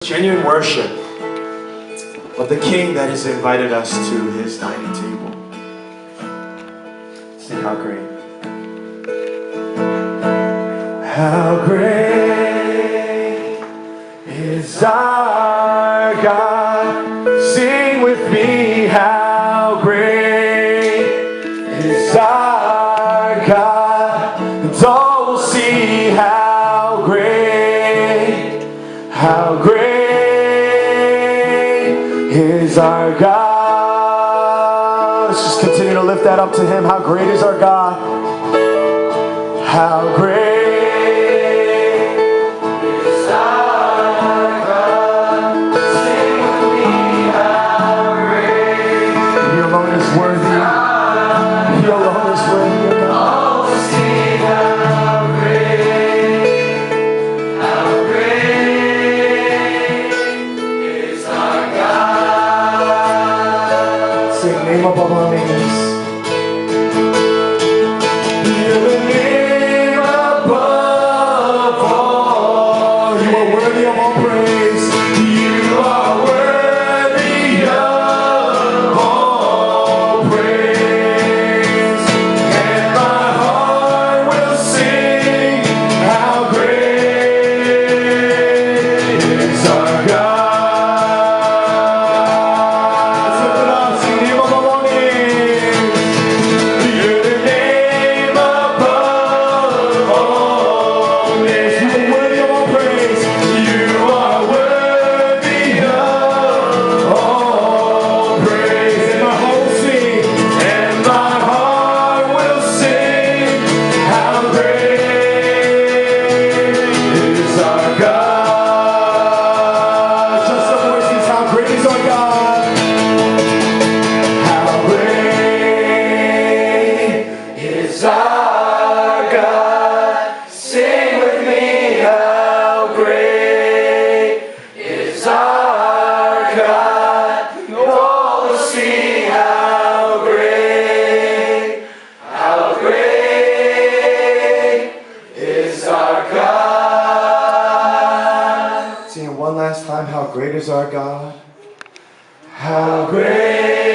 Genuine worship of the King that has invited us to His dining table. Sing how great. How great is our God. Sing with me, how great is our God. And all will see how great is our God. Let's just continue to lift that up to Him. How great is our God? How great is our God? Sing with me, how great. He alone is worthy. He alone is worthy. All will see how great is our God. Sing name above all names. You're the name above all. You are worthy of all praise. You are worthy of all praise. And my heart will sing how great is our God. Let's lift it up. Sing name above all names. You're the name above all names. You are worthy of all praise. You are worthy of all praise. And my heart will sing. And my heart will sing. How great is our God. Just the voices. How great is our God. How great is our God? Sing with me, how great is our God? All will see how great is our God. Sing it one last time, how great is our God? How great